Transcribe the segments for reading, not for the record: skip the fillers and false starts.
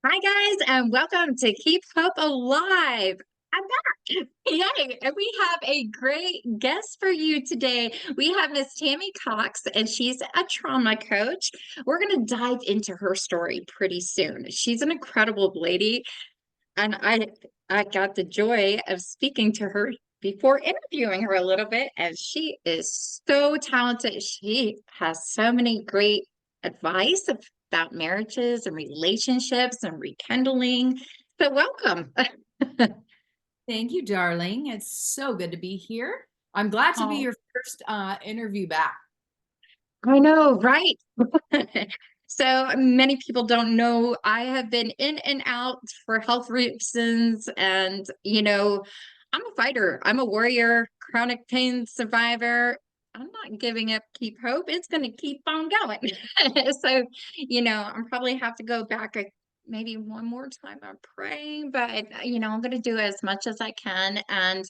Hi, guys, and welcome to Keep Hope Alive. I'm back. Yay. And we have a great guest for you today. We have Miss Tammy Cox, and she's a trauma coach. We're going to dive into her story pretty soon. She's an incredible lady, and I got the joy of speaking to her before interviewing her a little bit, and she is so talented. She has so many great advice about marriages and relationships and rekindling. So welcome. Thank you, darling. It's so good to be here. I'm glad to be Oh, your first interview back. I know, right? So many people don't know I have been in and out for health reasons, and I'm a fighter. I'm a warrior, chronic pain survivor. I'm not giving up, keep hope. It's going to keep on going. So, I'm probably have to go back maybe one more time. I'm praying, but I'm going to do as much as I can. And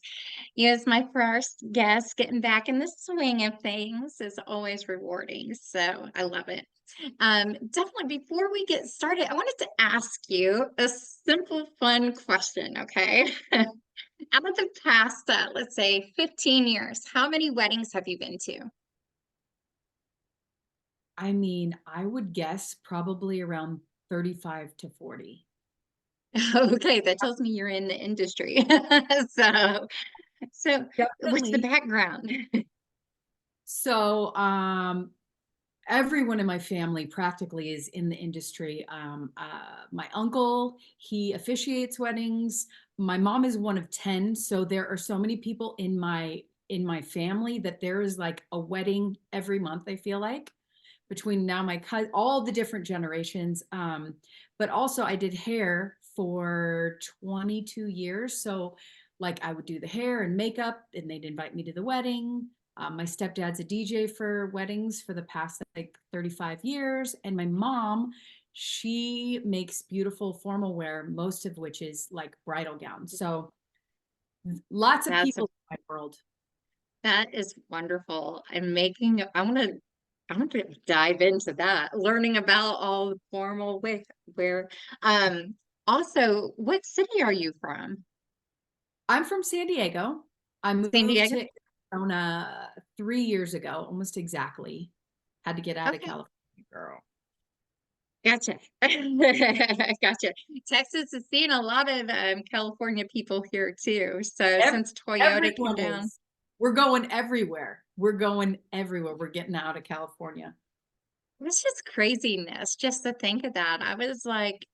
as my first guest, getting back in the swing of things is always rewarding. So I love it. Definitely before we get started, I wanted to ask you a simple, fun question, okay? Out of the past, let's say 15 years, how many weddings have you been to? I would guess probably around 35 to 40. Okay, that tells me you're in the industry. So, so what's the Definitely. background? So, everyone in my family practically is in the industry. My uncle, he officiates weddings. My mom is one of 10, so there are so many people in my family that there is like a wedding every month, I feel like, between now my cousin, all the different generations. But also I did hair for 22 years. So like I would do the hair and makeup and they'd invite me to the wedding. My stepdad's a DJ for weddings for the past like 35 years. And my mom, she makes beautiful formal wear, most of which is like bridal gowns. So lots of That's people in my world. That is wonderful. I want to dive into that, learning about all the formal way where also what city are you from? I'm from San Diego. I San moved Diego? to Arizona 3 years ago, almost exactly. Had to get out of Okay, California, girl. gotcha. Gotcha. Texas is seeing a lot of California people here too. So Ev- since Toyota came Everyone down, is. We're going everywhere. We're going everywhere. We're getting out of California. it's just craziness just to think of that. I was like,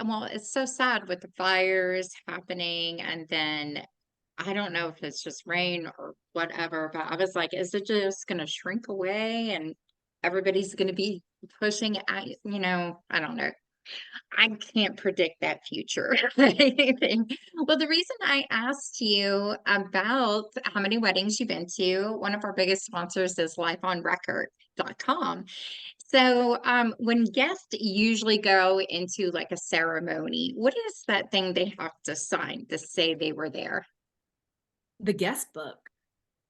well, it's so sad with the fires happening, and then I don't know if it's just rain or whatever, but I was like, is it just going to shrink away and everybody's going to be pushing at, I don't know. I can't predict that future or anything. Well, the reason I asked you about how many weddings you've been to, one of our biggest sponsors is lifeonrecord.com. So, when guests usually go into like a ceremony, what is that thing they have to sign to say they were there? The guest book.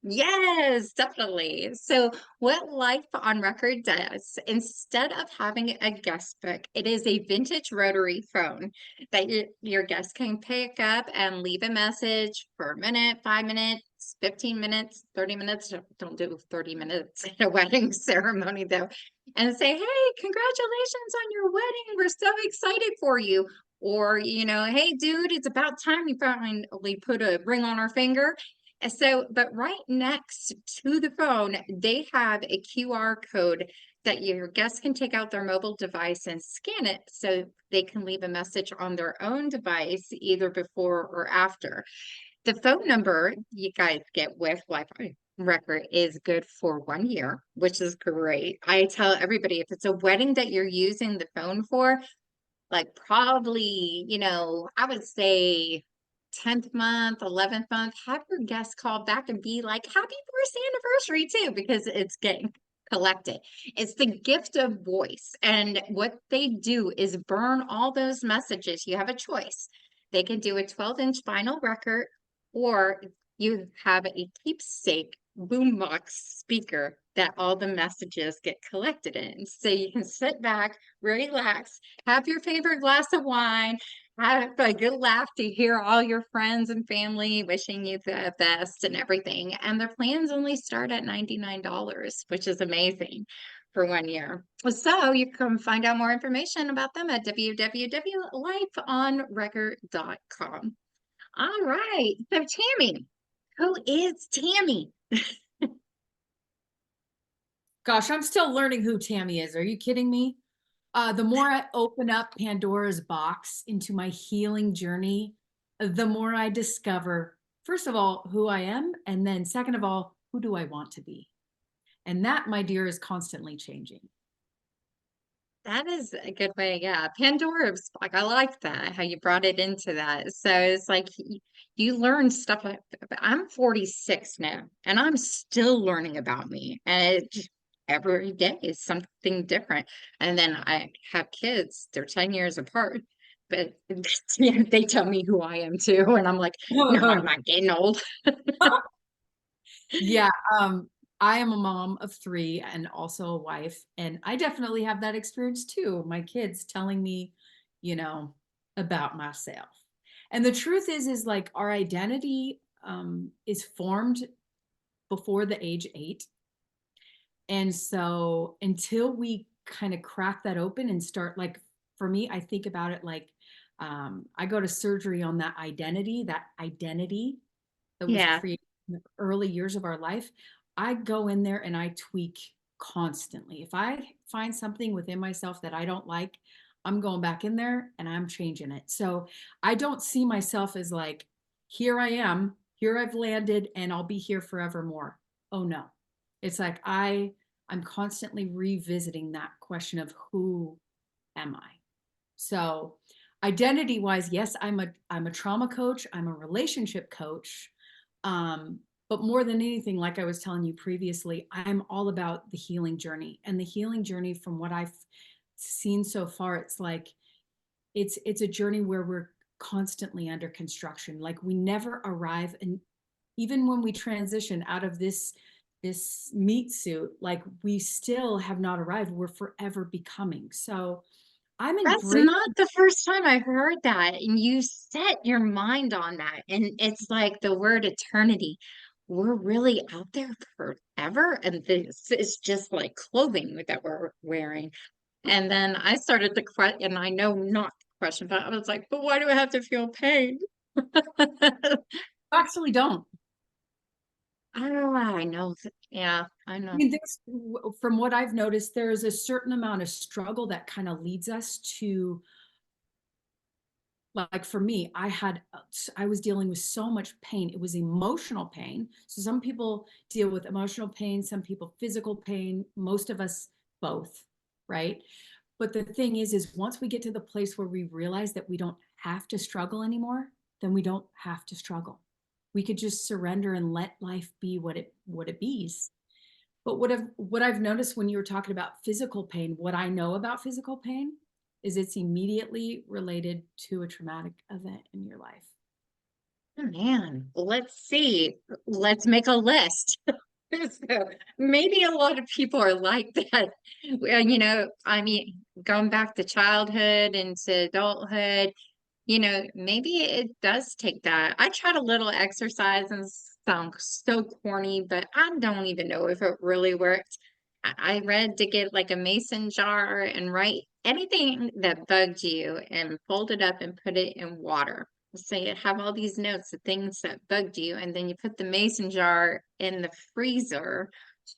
Yes, definitely. So, what Life on Record does, instead of having a guest book, it is a vintage rotary phone that your guest can pick up and leave a message for a minute, 5 minutes, 15 minutes, 30 minutes. Don't do 30 minutes in a wedding ceremony, though, and say, hey, congratulations on your wedding. We're so excited for you. Or, hey, dude, it's about time you finally put a ring on our finger. So, but right next to the phone, they have a QR code that your guests can take out their mobile device and scan it so they can leave a message on their own device either before or after. The phone number you guys get with Wi-Fi record is good for 1 year, which is great. I tell everybody if it's a wedding that you're using the phone for, like probably, I would say 10th month, 11th month, have your guests call back and be like, happy first anniversary too, because it's getting collected. It's the gift of voice. And what they do is burn all those messages. You have a choice. They can do a 12-inch vinyl record, or you have a keepsake boombox speaker that all the messages get collected in. So you can sit back, relax, have your favorite glass of wine, have a good laugh to hear all your friends and family wishing you the best and everything. And the plans only start at $99, which is amazing for 1 year. So you can find out more information about them at www.lifeonrecord.com. All right. So Tammy, who is Tammy? Gosh, I'm still learning who Tammy is. Are you kidding me? The more I open up Pandora's box into my healing journey, the more I discover, first of all, who I am. And then, second of all, who do I want to be? And that, my dear, is constantly changing. That is a good way. Yeah. Pandora's box. I like that, how you brought it into that. So it's like you learn stuff. I'm 46 now, and I'm still learning about me. And every day is something different. And then I have kids, they're 10 years apart, but yeah, they tell me who I am too. And I'm like, no, I'm not getting old. Yeah, I am a mom of three and also a wife, and I definitely have that experience too. My kids telling me, you know, about myself. And the truth is like our identity is formed before the age 8. And so until we kind of crack that open and start, like, for me, I think about it like I go to surgery on that identity that was Yeah. created in the early years of our life. I go in there and I tweak constantly. If I find something within myself that I don't like, I'm going back in there and I'm changing it. So I don't see myself as like, here I am, here I've landed, and I'll be here forevermore. Oh no. It's like I'm constantly revisiting that question of who am I? So identity wise, yes, I'm a trauma coach, I'm a relationship coach. Um, but more than anything, like I was telling you previously, I'm all about the healing journey. And the healing journey, from what I've seen so far, it's like it's a journey where we're constantly under construction. Like we never arrive. And even when we transition out of this meat suit, like we still have not arrived. We're forever becoming. So I'm That's embracing. not the first time I've heard that. And you set your mind on that. And it's like the word eternity. We're really out there forever. And this is just like clothing that we're wearing. And then I started to question, and I know not the question, but I was like, but why do I have to feel pain? Actually don't. Oh, I know. Yeah, I I know. mean, from what I've noticed, there is a certain amount of struggle that kind of leads us to, like for me, I was dealing with so much pain. It was emotional pain. So some people deal with emotional pain, some people physical pain, most of us both, right? But the thing is once we get to the place where we realize that we don't have to struggle anymore, then we don't have to struggle. We could just surrender and let life be what it bees. But what I've noticed when you were talking about physical pain, what I know about physical pain is it's immediately related to a traumatic event in your life. Oh, man, let's see. Let's make a list. So maybe a lot of people are like that. Well, I mean, going back to childhood into adulthood, maybe it does take that. I tried a little exercise and sounds so corny, but I don't even know if it really worked. I read to get like a mason jar and write anything that bugged you and fold it up and put it in water. So you have all these notes of things that bugged you, and then you put the mason jar in the freezer,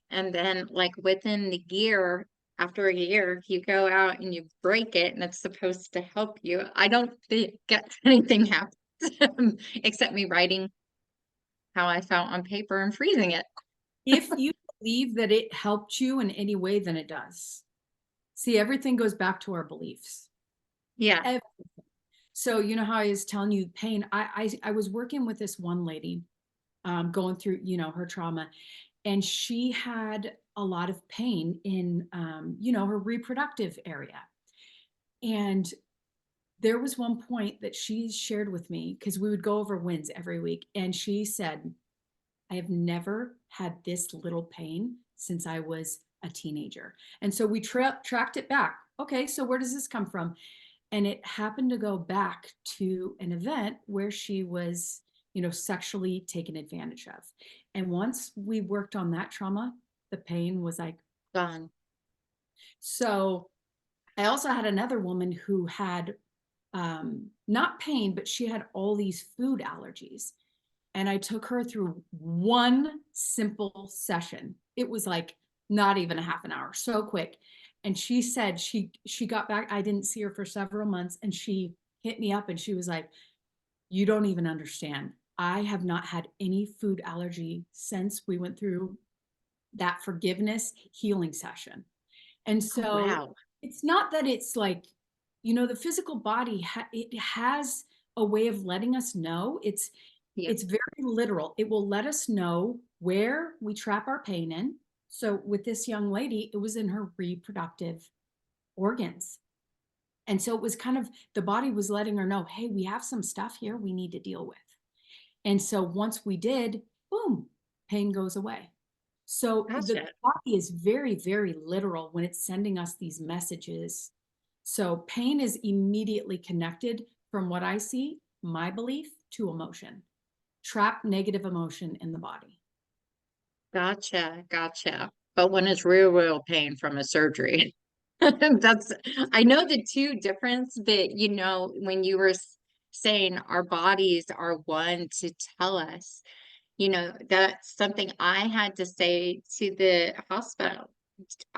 and then like within the year, after a year, you go out and you break it, and it's supposed to help you. I don't think anything happens except me writing how I felt on paper and freezing it. If you believe that it helped you in any way, then it does. See, everything goes back to our beliefs. Yeah. Ev- So you know how I was telling you pain. I was working with this one lady, going through her trauma, and she had a lot of pain in her reproductive area. And there was one point that she shared with me, because we would go over wins every week, and she said, I have never had this little pain since I was a teenager. And so we tracked it back. Okay, so where does this come from? And it happened to go back to an event where she was, sexually taken advantage of. And once we worked on that trauma, the pain was like Gone. so. I also had another woman who had not pain, but she had all these food allergies. And I took her through one simple session. It was like not even a half an hour, so quick. And she said she got back. I didn't see her for several months, and she hit me up and she was like, "You don't even understand. I have not had any food allergy since we went through that forgiveness healing session." And Oh, so wow. it's not that it's like, the physical body, it has a way of letting us know. Yep. It's very literal. It will let us know where we trap our pain in. So with this young lady, it was in her reproductive organs. And so it was kind of, the body was letting her know, hey, we have some stuff here we need to deal with. And so once we did, boom, pain goes away. So the Gotcha. body is very, very literal when it's sending us these messages. So pain is immediately connected, from what I see, my belief, to emotion. Trap negative emotion in the body. Gotcha. Gotcha. But when it's real, real pain from a surgery, that's, I know the two difference, but when you were saying our bodies are one to tell us, that's something I had to say to the hospital.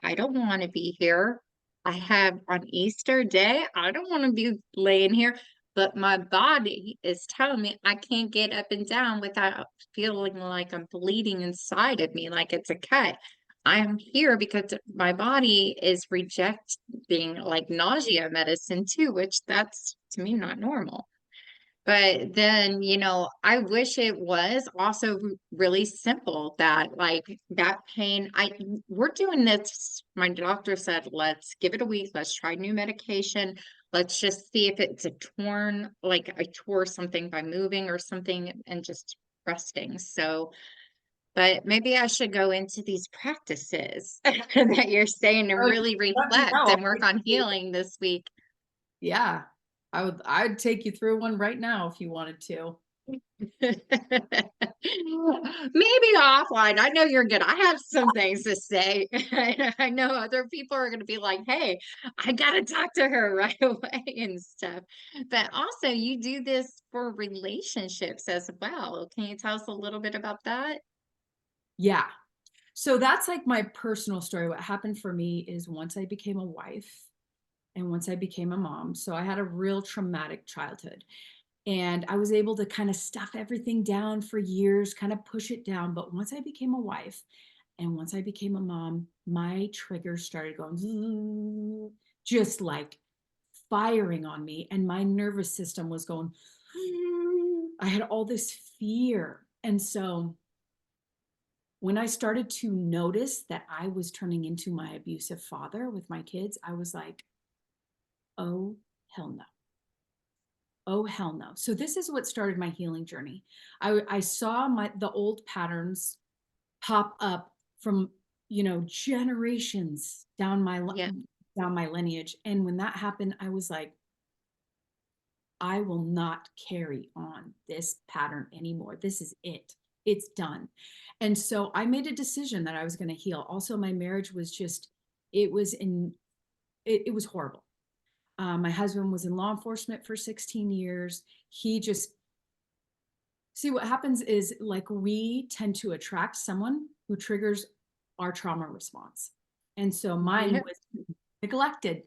I don't want to be here. I have on Easter Day, I don't want to be laying here, but my body is telling me I can't get up and down without feeling like I'm bleeding inside of me, like it's a cut. I'm here because my body is rejecting like nausea medicine too, which that's to me not normal. But then, I wish it was also really simple that like that pain, we're doing this. My doctor said, let's give it a week. Let's try new medication. Let's just see if it's a like I tore something by moving or something and just resting. So, but maybe I should go into these practices that you're saying and Oh, really let me reflect know. and work on healing this week. Yeah, I'd take you through one right now if you wanted to. Maybe offline. I know you're good. I have some things to say. I know other people are going to be like, hey, I got to talk to her right away and stuff. But also, you do this for relationships as well. Can you tell us a little bit about that? Yeah. So that's like my personal story. What happened for me is once I became a wife and once I became a mom, so I had a real traumatic childhood. And I was able to kind of stuff everything down for years, kind of push it down. But once I became a wife and once I became a mom, my triggers started going zzz, just like firing on me. And my nervous system was going, I had all this fear. And so when I started to notice that I was turning into my abusive father with my kids, I was like, oh, hell no. Oh, hell no. So this is what started my healing journey. I saw the old patterns pop up from, generations Yeah. down my lineage. And when that happened, I was like, I will not carry on this pattern anymore. This is it. It's done. And so I made a decision that I was going to heal. Also, my marriage was just, it was in, it was horrible. My husband was in law enforcement for 16 years. He just, see, what happens is like we tend to attract someone who triggers our trauma response. And so mine Yeah. was neglected.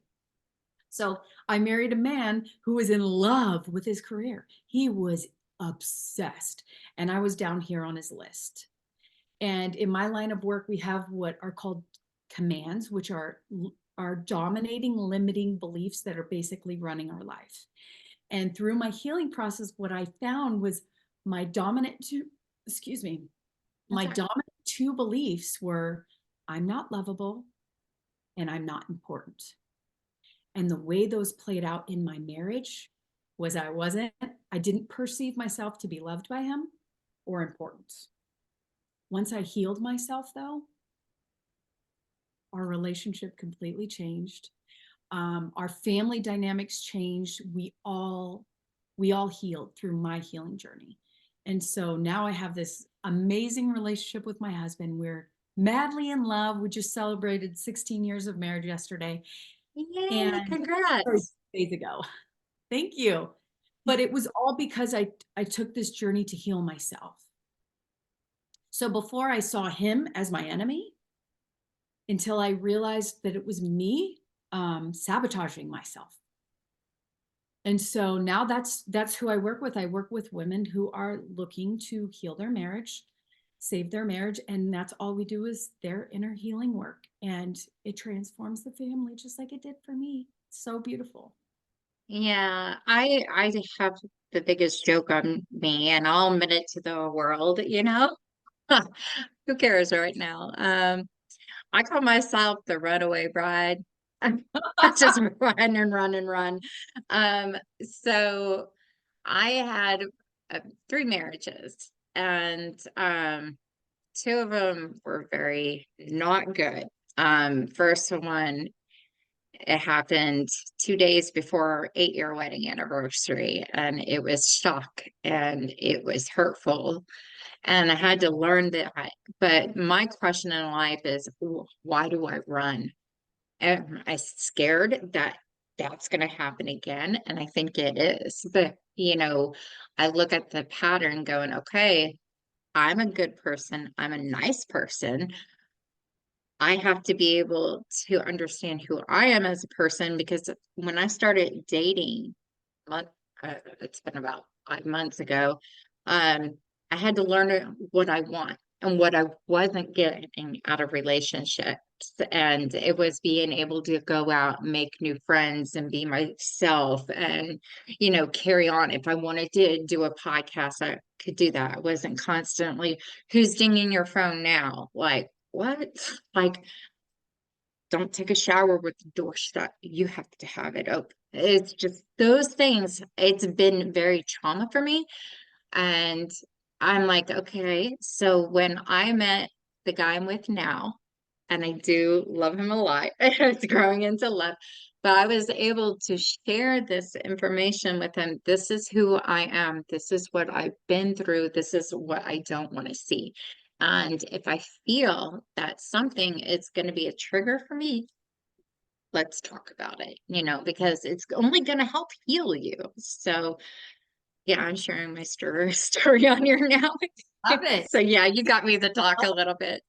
So I married a man who was in love with his career. He was obsessed. And I was down here on his list. And in my line of work, we have what are called commands, which are dominating, limiting beliefs that are basically running our life. And through my healing process, what I found was my dominant two, excuse me, That's my all right. dominant two beliefs were I'm not lovable and I'm not important. And the way those played out in my marriage was I didn't perceive myself to be loved by him or important. Once I healed myself, though, our relationship completely changed. Our family dynamics changed. We all healed through my healing journey. And so now I have this amazing relationship with my husband. We're madly in love. We just celebrated 16 years of marriage yesterday Yay, and sorry, congrats. days ago. Thank you. But it was all because I took this journey to heal myself. So before I saw him as my enemy, until I realized that it was me sabotaging myself. And so now that's who I work with. I work with women who are looking to heal their marriage, save their marriage, and that's all we do is their inner healing work. And it transforms the family just like it did for me. It's so beautiful. Yeah, I have the biggest joke on me, and I'll admit it to the world, you know? Who cares right now? I call myself the runaway bride. I just run and run and run. So I had uh, three marriages, and two of them were very not good. First one, it happened 2 days before our 8-year wedding anniversary, and it was shock and it was hurtful. And I had to learn that. But my question in life is, why do I run? Am I scared that that's going to happen again? And I think it is. But, I look at the pattern going, okay, I'm a good person. I'm a nice person. I have to be able to understand who I am as a person because when I started dating, month, it's been about 5 months ago, I had to learn what I want and what I wasn't getting out of relationships. And it was being able to go out and make new friends and be myself and, carry on. If I wanted to do a podcast, I could do that. I wasn't constantly, who's dinging your phone now? Like, what? Like, don't take a shower with the door shut. You have to have it open. It's just those things. It's been very trauma for me. And I'm like, okay, so when I met the guy I'm with now, and I do love him a lot, it's growing into love, but I was able to share this information with him. This is who I am. This is what I've been through. This is what I don't want to see. And if I feel that something is going to be a trigger for me, let's talk about it, because it's only going to help heal you. So, yeah, I'm sharing my story on here now. Love it. So, yeah, you got me to talk a little bit.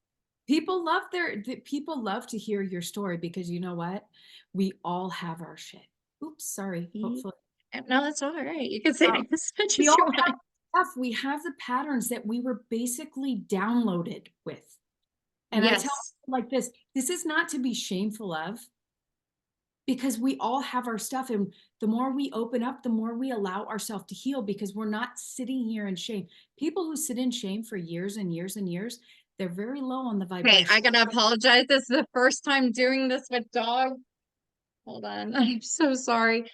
People love to hear your story because you know what? We all have our shit. Oops, sorry. Hopefully. No, that's all right. You can say Um, it as much we as all you have want. stuff. We have the patterns that we were basically downloaded with. And I tell Yes. people like this is not to be shameful of because we all have our stuff. And the more we open up, the more we allow ourselves to heal because we're not sitting here in shame. People who sit in shame for years and years and years, they're very low on the Okay, vibration. I gotta apologize. This is the first time doing this with dog. Hold on. I'm so sorry.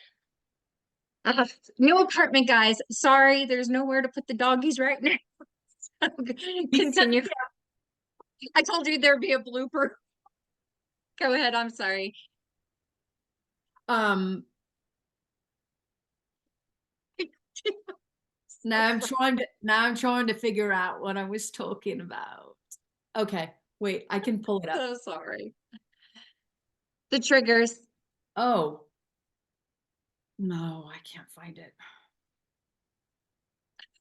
New apartment, guys. Sorry, there's nowhere to put the doggies right now. Continue. I told you there'd be a blooper. Go ahead. I'm sorry. Um, now I'm trying to figure out what I was talking about. Okay, wait, I can pull it up. So sorry. The triggers. Oh, no, I can't find it.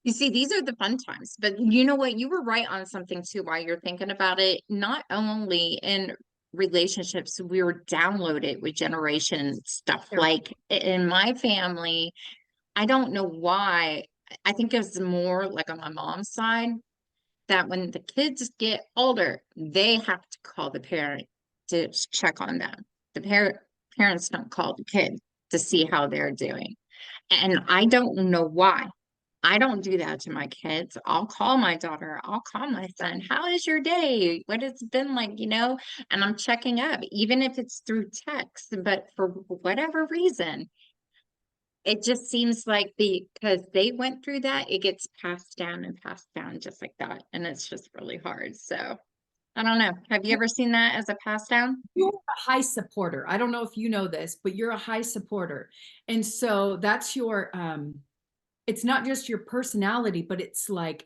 You see, these are the fun times. But you know what? You were right on something too while you're thinking about it. Not only in relationships, we were downloaded with generation stuff. There. Like in my family, I don't know why. I think it's more like on my mom's side that when the kids get older, they have to call the parent to check on them. The parents don't call the kid to see how they're doing. And I don't know why. I don't do that to my kids. I'll call my daughter. I'll call my son. How is your day? What has it been like? And I'm checking up, even if it's through text. But for whatever reason, it just seems like because they went through that, it gets passed down and passed down just like that. And it's just really hard. So, I don't know. Have you ever seen that as a pass down? You're a high supporter. I don't know if you know this, but you're a high supporter. And so that's your it's not just your personality, but it's like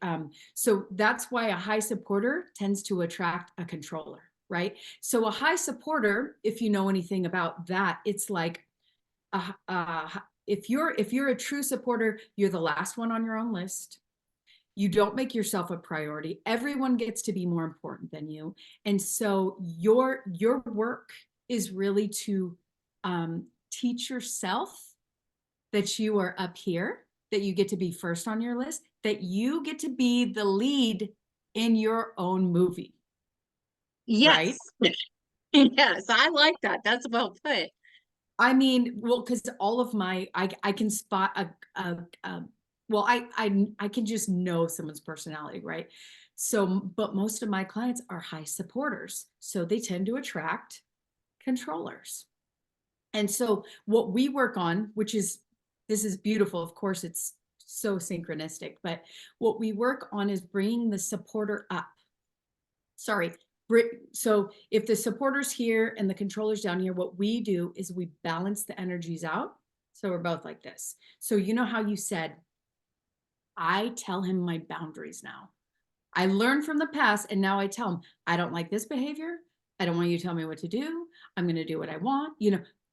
so that's why a high supporter tends to attract a controller, right? So a high supporter, if you know anything about that, it's like if you're a true supporter, you're the last one on your own list. You don't make yourself a priority. Everyone gets to be more important than you. And so your work is really to teach yourself that you are up here, that you get to be first on your list, that you get to be the lead in your own movie, right? Yes. Yes, I like that. That's well put. I mean, well, because all of I can spot a well, I can just know someone's personality, right? So, but most of my clients are high supporters, so they tend to attract controllers. And so, what we work on, which is this is beautiful, of course, it's so synchronistic, but what we work on is bringing the supporter up. Sorry, so if the supporter's here and the controller's down here, what we do is we balance the energies out. So we're both like this. So you know how you said, I tell him my boundaries now. I learned from the past and now I tell him, I don't like this behavior. I don't want you to tell me what to do. I'm going to do what I want.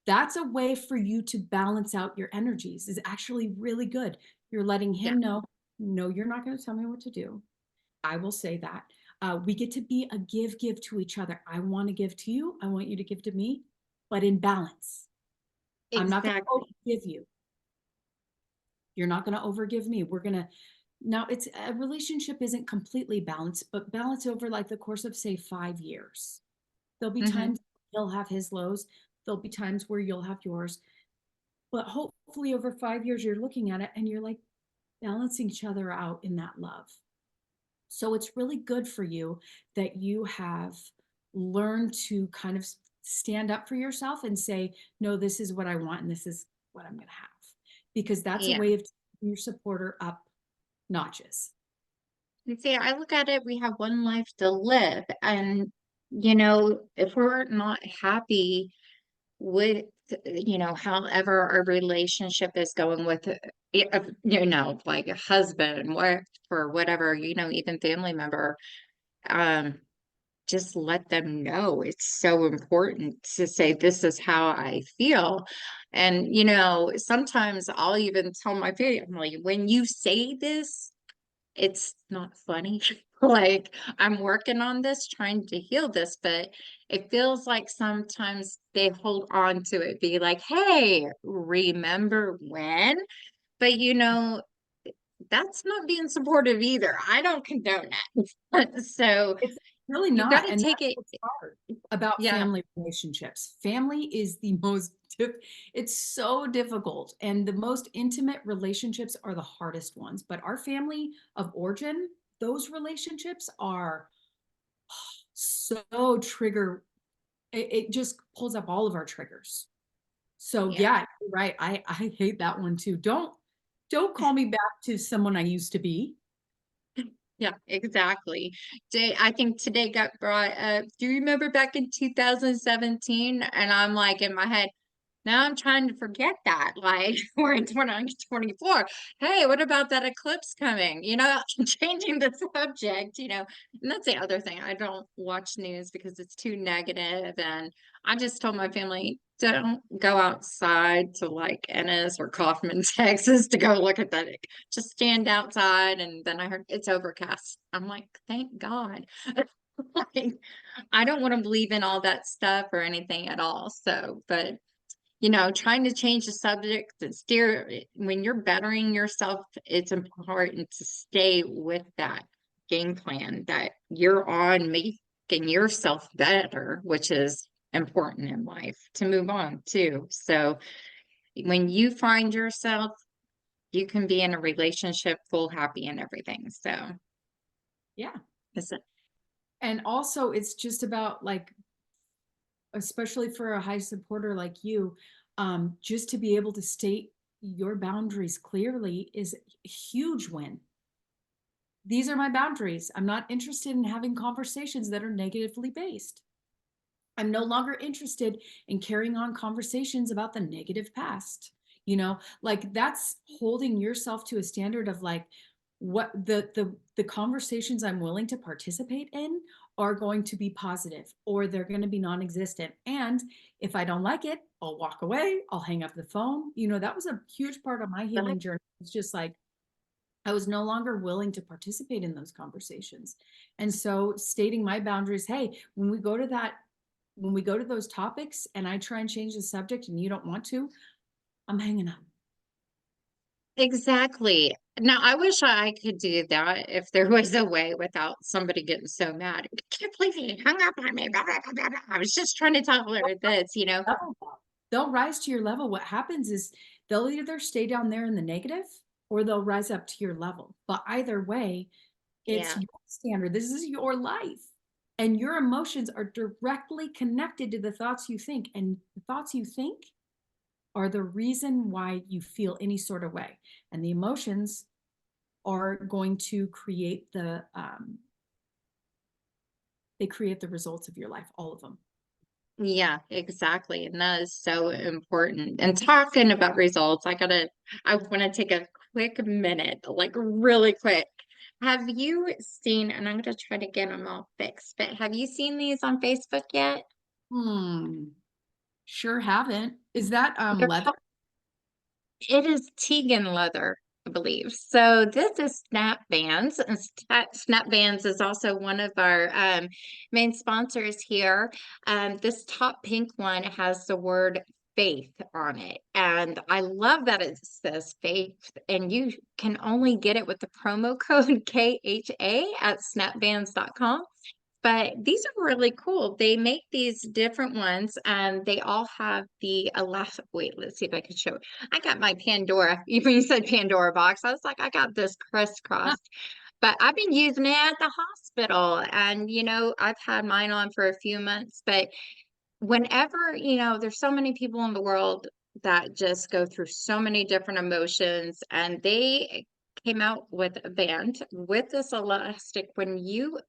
That's a way for you to balance out your energies is actually really good. You're letting Yeah, him know, no, you're not going to tell me what to do. I will say that. We get to be a give to each other. I want to give to you. I want you to give to me, but in balance. I'm not going to exactly. overgive you. You're not going to overgive me. We're going to, now it's a relationship isn't completely balanced, but balance over like the course of say 5 years. There'll be Hmm. times he'll have his lows. There'll be times where you'll have yours. But hopefully over 5 years, you're looking at it and you're like balancing each other out in that love. So it's really good for you that you have learned to kind of stand up for yourself and say, no, this is what I want and this is what I'm going to have. Because that's a Yeah. way of taking your supporter up notches. And see, I look at it, we have one life to live. And, if we're not happy with, however our relationship is going with, like a husband, wife, or whatever, even family member, um, just let them know it's so important to say, this is how I feel. And, sometimes I'll even tell my family, when you say this, it's not funny. Like, I'm working on this, trying to heal this, but it feels like sometimes they hold on to it, be like, hey, remember when? But that's not being supportive either. I don't condone that. So It's really you got not. to And take that's it. what's hard about Yeah, family relationships. Family is the most, it's so difficult. And the most intimate relationships are the hardest ones. But our family of origin, those relationships are so trigger, it just pulls up all of our triggers. So yeah. yeah, you're right. I hate that one too. Don't call me back to someone I used to be. Yeah, exactly. I think today got brought up. Do you remember back in 2017? And I'm like in my head, now I'm trying to forget that. Like we're in 2024. Hey, what about that eclipse coming? Changing the subject, And that's the other thing. I don't watch news because it's too negative. And I just told my family, don't go outside to like Ennis or Kaufman, Texas to go look at that. Just stand outside. And then I heard it's overcast. I'm like, thank God. Like, I don't want to believe in all that stuff or anything at all. So, but trying to change the subject and steer when you're bettering yourself, it's important to stay with that game plan that you're on, making yourself better, which is important in life to move on too. So when you find yourself, you can be in a relationship full happy and everything. So Yeah. it's And also it's just about like, especially for a high supporter like you, just to be able to state your boundaries clearly is a huge win. These are my boundaries. I'm not interested in having conversations that are negatively based. I'm no longer interested in carrying on conversations about the negative past. Like that's holding yourself to a standard of like what the conversations I'm willing to participate in are going to be positive or they're going to be non-existent. And if I don't like it, I'll walk away, I'll hang up the phone. That was a huge part of my healing journey. It's just like I was no longer willing to participate in those conversations. And so stating my boundaries, hey, when we go to those topics and I try and change the subject and you don't want to, I'm hanging up. Exactly. Now, I wish I could do that if there was a way without somebody getting so mad. I can't believe he hung up on me. Blah, blah, blah, blah, blah. I was just trying to tell her this. They'll rise to your level. What happens is they'll either stay down there in the negative or they'll rise up to your level. But either way, it's Yeah. your standard. This is your life. And your emotions are directly connected to the thoughts you think. And the thoughts you think are the reason why you feel any sort of way. And the emotions are going to create they create the results of your life, all of them. Yeah, exactly. And that is so important. And talking about results, I want to take a quick minute, like really quick. Have you seen, and I'm going to try to get them all fixed, but have you seen these on Facebook yet? Hmm. Sure haven't. Is that They're leather? It is Tegan leather, I believe. So this is Snap Bands, and Snap Bands is also one of our main sponsors here. This top pink one has the word faith on it, and I love that it says faith. And you can only get it with the promo code KHA at snapbands.com. But these are really cool. They make these different ones and they all have the elastic. Wait, let's see if I can show it. I got my Pandora. Even you said Pandora box. I was like, I got this crisscrossed. But I've been using it at the hospital and I've had mine on for a few months. But whenever, there's so many people in the world that just go through so many different emotions and they came out with a band with this elastic. When you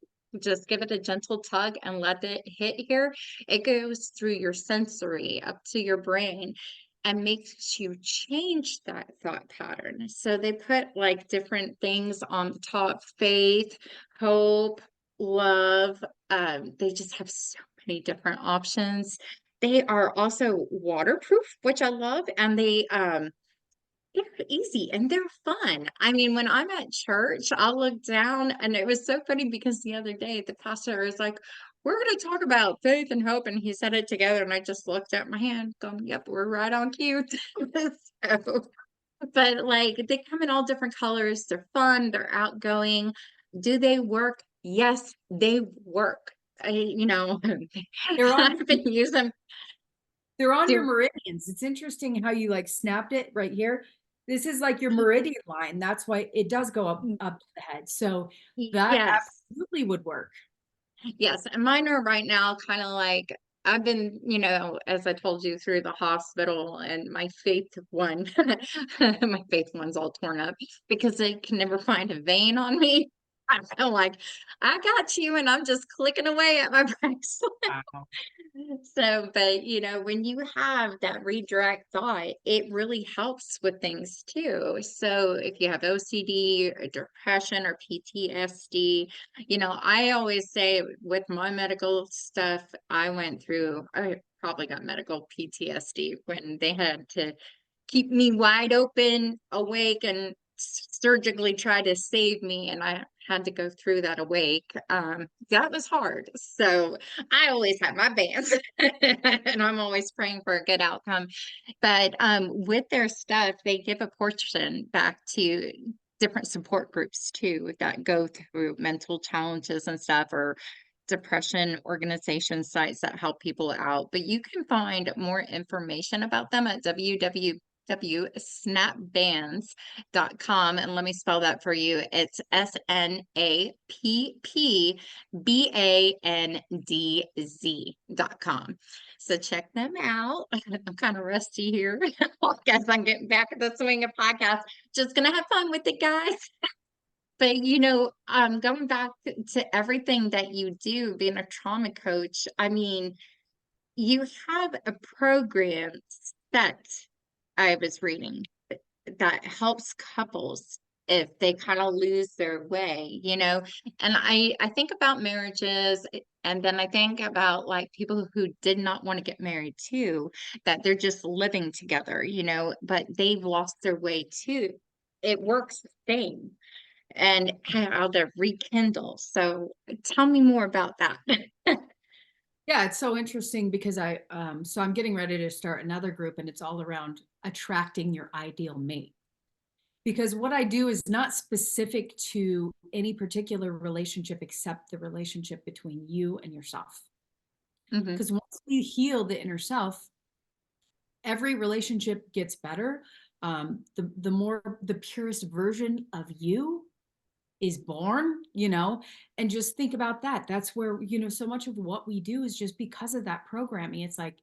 just give it a gentle tug and let it hit here, it goes through your sensory up to your brain and makes you change that thought pattern. So they put like different things on the top: faith, hope, love. They just have so many different options. They are also waterproof, which I love, and they're easy and they're fun. I mean, when I'm at church, I'll look down, and it was so funny because the other day the pastor was like, "We're going to talk about faith and hope," and he said it together, and I just looked at my hand, going, "Yep, we're right on cue." So, but like they come in all different colors. They're fun. They're outgoing. Do they work? Yes, they work. They're on I've been using they're on your they're meridians. It's interesting how you like snapped it right here. This is like your meridian line. That's why it does go up to the head. So that yes. absolutely would work. Yes, and mine are right now kind of like I've been, as I told you, through the hospital, and my faith one, my faith one's all torn up because they can never find a vein on me. I feel like I got you, and I'm just clicking away at my bracelet. Wow. So, but when you have that redirect thought, it really helps with things too. So, if you have OCD or depression or PTSD, I always say with my medical stuff, I probably got medical PTSD when they had to keep me wide open, awake, and surgically try to save me. And I had to go through that awake. That was hard. So I always have my bands and I'm always praying for a good outcome. But with their stuff, they give a portion back to different support groups too that go through mental challenges and stuff, or depression organization sites that help people out. But you can find more information about them at www.snapbands.com. And let me spell that for you. It's SNAPPBANDZ.com. So check them out. I'm kind of rusty here. I guess I'm getting back at the swing of podcast. Just gonna have fun with it, guys. But going back to everything that you do, being a trauma coach, I mean, you have a program set, I was reading, that helps couples if they kind of lose their way. And I think about marriages, and then I think about like people who did not want to get married too, that they're just living together, but they've lost their way too. It works the same, and how to rekindle. So tell me more about that. Yeah, it's so interesting because so I'm getting ready to start another group and it's all around attracting your ideal mate. Because what I do is not specific to any particular relationship except the relationship between you and yourself. Hmm. Because once you heal the inner self, every relationship gets better. The more the purest version of you is born, and just think about that. That's where, so much of what we do is just because of that programming. It's like,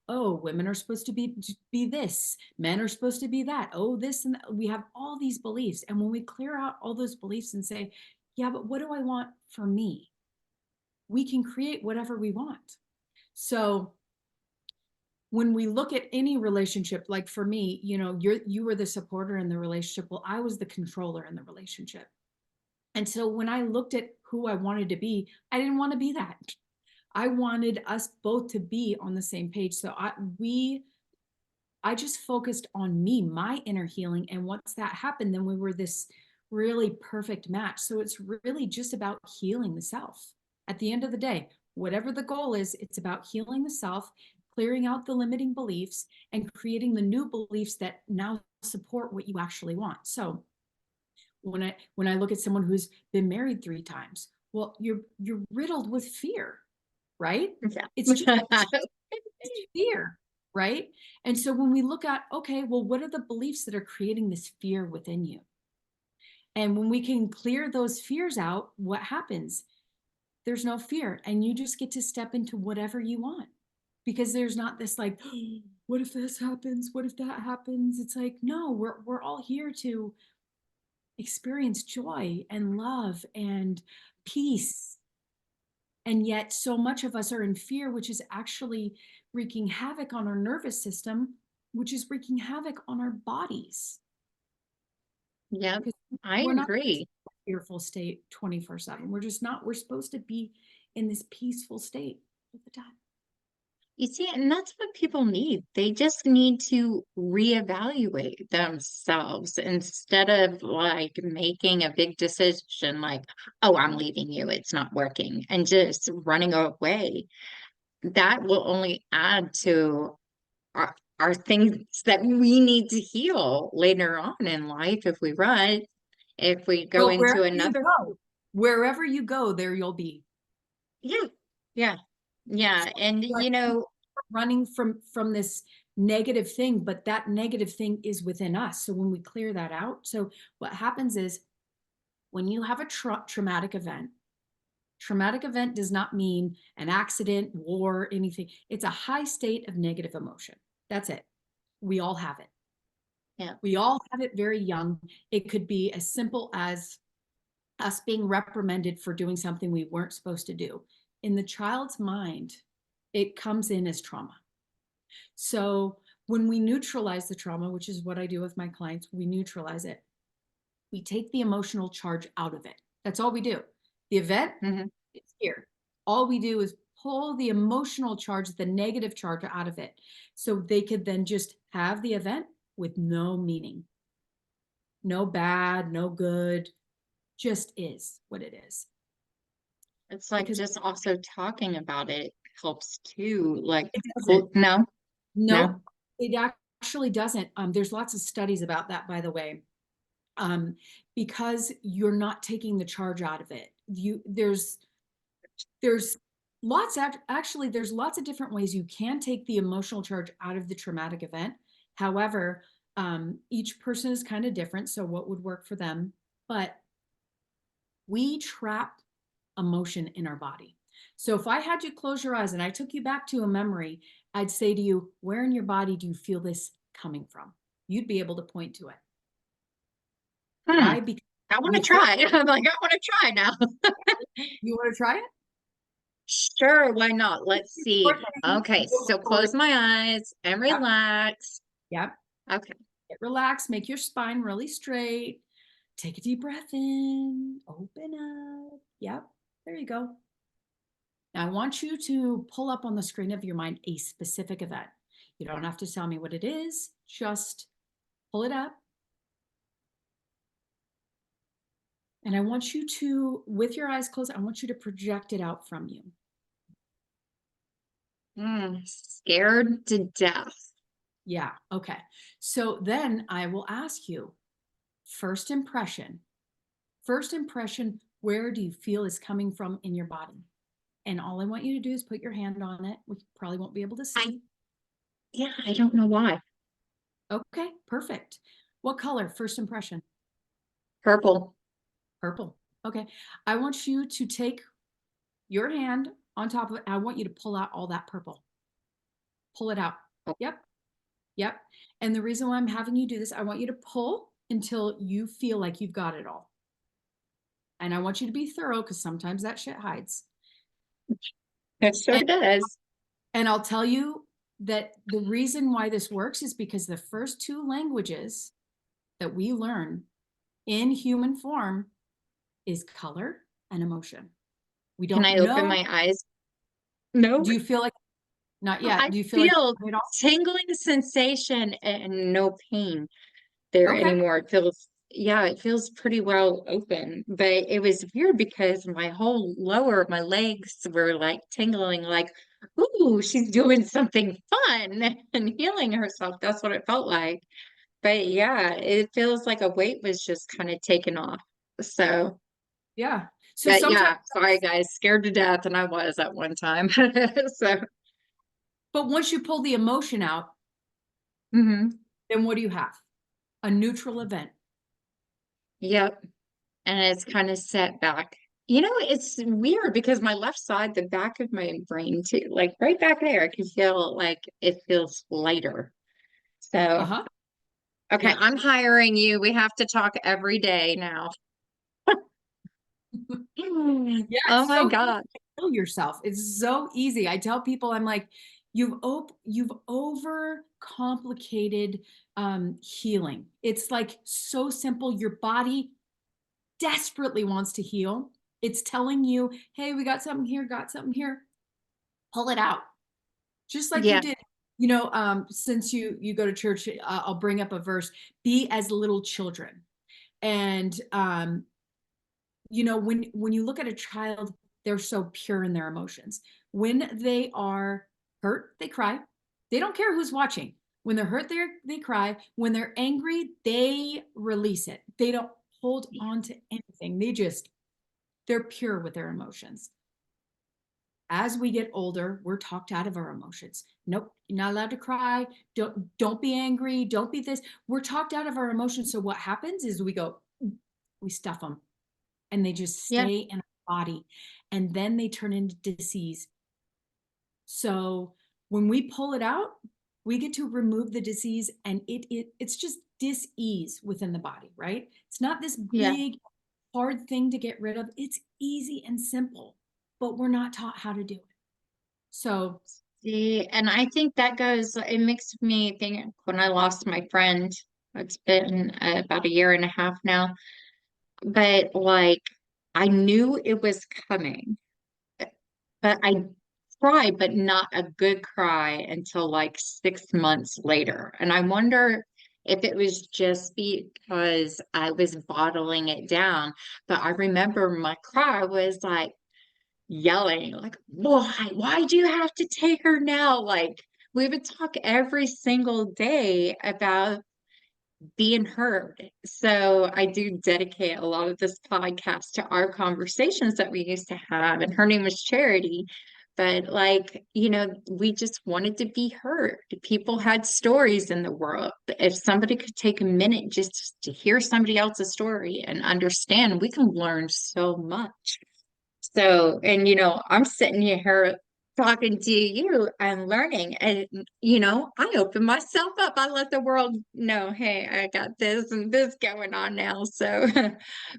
oh, women are supposed to be this, men are supposed to be that. Oh, this and that. We have all these beliefs. And when we clear out all those beliefs and say, yeah, but what do I want for me? We can create whatever we want. So when we look at any relationship, like for me, you were the supporter in the relationship. Well, I was the controller in the relationship. And so when I looked at who I wanted to be, I didn't want to be that. I wanted us both to be on the same page. So I just focused on me, my inner healing. And once that happened, then we were this really perfect match. So it's really just about healing the self. At the end of the day, whatever the goal is, it's about healing the self, clearing out the limiting beliefs, and creating the new beliefs that now support what you actually want. So when I look at someone who's been married 3 times, well, you're riddled with fear, right? It's just Yeah. fear, right? And so when we look at, okay, well, what are the beliefs that are creating this fear within you? And when we can clear those fears out, what happens? There's no fear, and you just get to step into whatever you want, because there's not this like, what if this happens? What if that happens? It's like, no, we're all here to experience joy and love and peace. And yet, so much of us are in fear, which is actually wreaking havoc on our nervous system, which is wreaking havoc on our bodies. Yep, Because I we're not in agree. a fearful state 24/7. We're just not. We're supposed to be in this peaceful state all the time. You see, and that's what people need. They just need to reevaluate themselves instead of like making a big decision like, oh, I'm leaving you, it's not working, and just running away. That will only add to our things that we need to heal later on in life if we run, if we go Well, into another. wherever you go, there you'll be. Yeah, yeah, So yeah. And like, running from this negative thing, but that negative thing is within us. So when we clear that out, so what happens is when you have a traumatic event does not mean an accident, war, anything. It's a high state of negative emotion. That's it. We all have it. yeah. We all have it very young. It could be as simple as us being reprimanded for doing something we weren't supposed to do. In the child's mind, it comes in as trauma. So when we neutralize the trauma, which is what I do with my clients, we neutralize it. We take the emotional charge out of it. That's all we do. The event Hmm. is here. All we do is pull the emotional charge, the negative charge out of it. So they could then just have the event with no meaning, no bad, no good, just is what it is. It's like Because just also talking about it helps too. Like, it doesn't. cool. No, no. Nope, it actually doesn't. There's lots of studies about that, by the way. Um, because you're not taking the charge out of it. There's actually there's lots of different ways you can take the emotional charge out of the traumatic event. However, each person is kind of different, so what would work for them? But we trap emotion in our body. So if I had you close your eyes and I took you back to a memory, I'd say to you, where in your body do you feel this coming from? You'd be able to point to it. Hmm. Why? Because I want to You could. try. I'm like, I want to try now. You want to try it? Sure, why not? Let's Sure see. thing. Okay, Go so for it. close my eyes and Yep. relax. Yep. Okay. Get relaxed. Make your spine really straight. Take a deep breath in. Open up. Yep. There you go. Now, I want you to pull up on the screen of your mind a specific event. You don't have to tell me what it is, just pull it up. And I want you to, with your eyes closed, I want you to project it out from you. Scared to death. Yeah. Okay. So then I will ask you first impression. First impression, where do you feel is coming from in your body? And all I want you to do is put your hand on it. We probably won't be able to I see. Yeah, I don't know why. Okay, perfect. What color? First impression. Purple. Purple. Okay. I want you to take your hand on top of it. I want you to pull out all that purple. Pull it out. Oh, Yep. Yep. And the reason why I'm having you do this, I want you to pull until you feel like you've got it all. And I want you to be thorough because sometimes that shit hides. it sure And, does. and I'll tell you that the reason why this works is because the first two languages that we learn in human form is color and emotion. We Can don't I open know. my eyes? No. Do you feel like, not yet, I do you feel like feel you got it all? tingling sensation and no pain there Okay. anymore. It feels, yeah, it feels pretty well open. But it was weird because my whole lower, my legs were like tingling, like, ooh, she's doing something fun and healing herself. That's what it felt like. But yeah, it feels like a weight was just kind of taken off. So, Yeah. So but sometimes, yeah, sorry guys, scared to death, and I was at one time. So, but once you pull the emotion out, mhm. then what do you have? A neutral event. Yep. And it's kind of set back. You know, it's weird because my left side, the back of my brain too, like right back there, I can feel like it feels lighter. So, Uh-huh. okay, Yep. I'm hiring you. We have to talk every day now. Yeah, Oh it's my so easy God. to kill yourself. It's so easy. I tell people, I'm like, you've over complicated healing. It's like so simple. Your body desperately wants to heal. It's telling you, hey, we got something here, got something here. Pull it out. Just like you Yeah, did. Since you go to church, I'll bring up a verse, be as little children. And when you look at a child, they're so pure in their emotions. When they are hurt, they cry. They don't care who's watching. When they're hurt, they cry. When they're angry, they release it. They don't hold on to anything. They're pure with their emotions. As we get older, we're talked out of our emotions. Nope, you're not allowed to cry. Don't be angry. Don't be this. We're talked out of our emotions. So what happens is we stuff them and they just yeah, stay in our body and then they turn into disease. So when we pull it out, we get to remove the disease and it's just dis-ease within the body, right? It's not this yeah. big hard thing to get rid of. It's easy and simple, but we're not taught how to do it. So, See, and I think that goes, it makes me think when I lost my friend, it's been about a year and a half now, but like I knew it was coming. But I cried, but not a good cry until like 6 months later. And I wonder if it was just because I was bottling it down. But I remember my cry was like yelling, like, why? Why do you have to take her now? Like, we would talk every single day about being heard. So I do dedicate a lot of this podcast to our conversations that we used to have. And her name was Charity. But like, we just wanted to be heard. People had stories in the world. If somebody could take a minute just to hear somebody else's story and understand, we can learn so much. So, and I'm sitting here talking to you and learning. And, you know, I open myself up. I let the world know, hey, I got this and this going on now. So,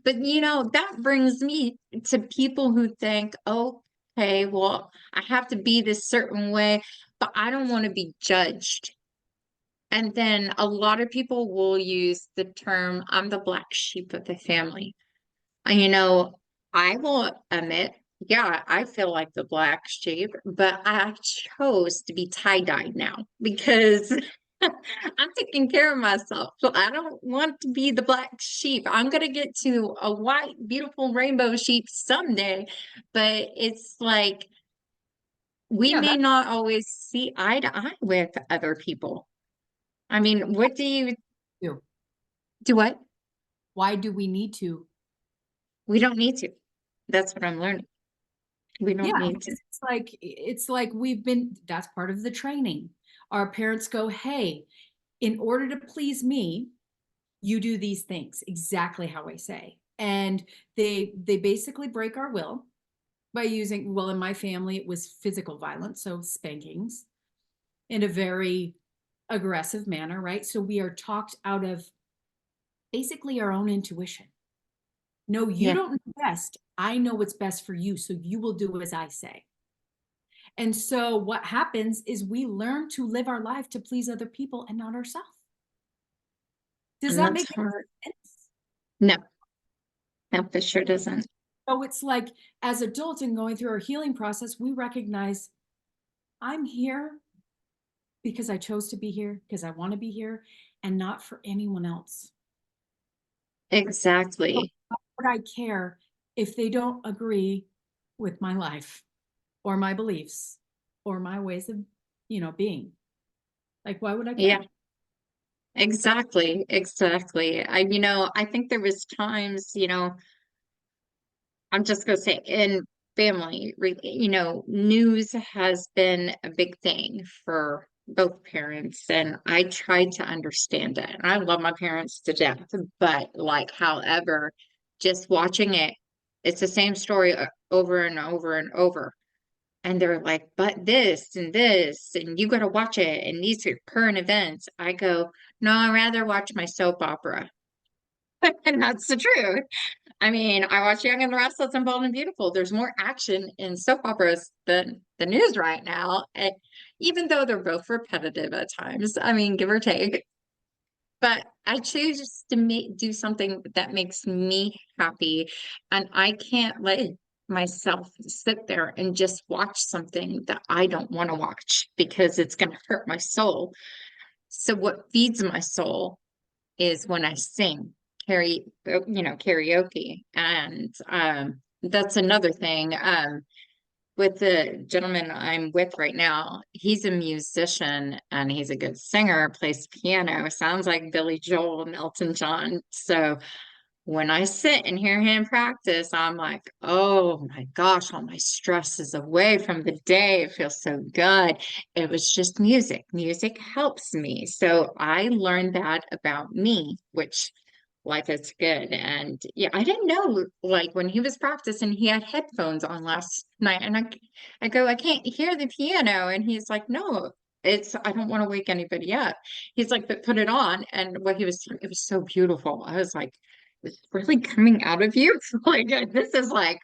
but, you know, that brings me to people who think, oh, okay, well, I have to be this certain way, but I don't want to be judged. And then a lot of people will use the term, I'm the black sheep of the family. You know, I will admit, yeah, I feel like the black sheep, but I chose to be tie-dyed now because I'm taking care of myself. So I don't want to be the black sheep. I'm gonna get to a white, beautiful rainbow sheep someday, but it's like we Yeah, may that's not always see eye to eye with other people. I mean, what do you you. do? What? Why do we need to? We don't need to. That's what I'm learning. We Yeah, don't need to. because it's like we've been, that's part of the training. Our parents go, hey, in order to please me, you do these things exactly how I say. And they basically break our will by using, well, in my family, it was physical violence, so spankings in a very aggressive manner, right? So we are talked out of basically our own intuition. No, you Yeah, don't know best. I know what's best for you, so you will do as I say. And so what happens is we learn to live our life to please other people and not ourselves. Does and that that's make hard. sense? No, no, it sure doesn't. So it's like as adults and going through our healing process, we recognize I'm here because I chose to be here, because I want to be here, and not for anyone else. So Exactly. why would I care if they don't agree with my life or my beliefs or my ways of, being? Like, why would I Yeah, care? exactly. Exactly. You know, I think there was times, you know, I'm just gonna say in family, you know, news has been a big thing for both parents, and I tried to understand it. And I love my parents to death, but like, however, just watching it, it's the same story over and over and over. And they're like, but this, and you got to watch it, and these are current events. I go, no, I'd rather watch my soap opera. And that's the truth. I mean, I watch Young and the Restless and Bold and Beautiful. There's more action in soap operas than the news right now. And even though they're both repetitive at times, I mean, give or take. But I choose to do something that makes me happy. And I can't let myself sit there and just watch something that I don't want to watch because it's going to hurt my soul. So what feeds my soul is when I sing karaoke. And that's another thing. With the gentleman I'm with right now, he's a musician and he's a good singer, plays piano, sounds like Billy Joel and Elton John. So when I sit and hear him practice, I'm like, oh my gosh, all my stress is away from the day. It feels so good. It was just music. Music helps me. So I learned that about me, which life is good. And yeah, I didn't know like when he was practicing, he had headphones on last night. And I go, I can't hear the piano. And he's like, no, I don't want to wake anybody up. He's like, but put it on. And what he was, it was so beautiful. I was like, it's really coming out of you. Like this is like,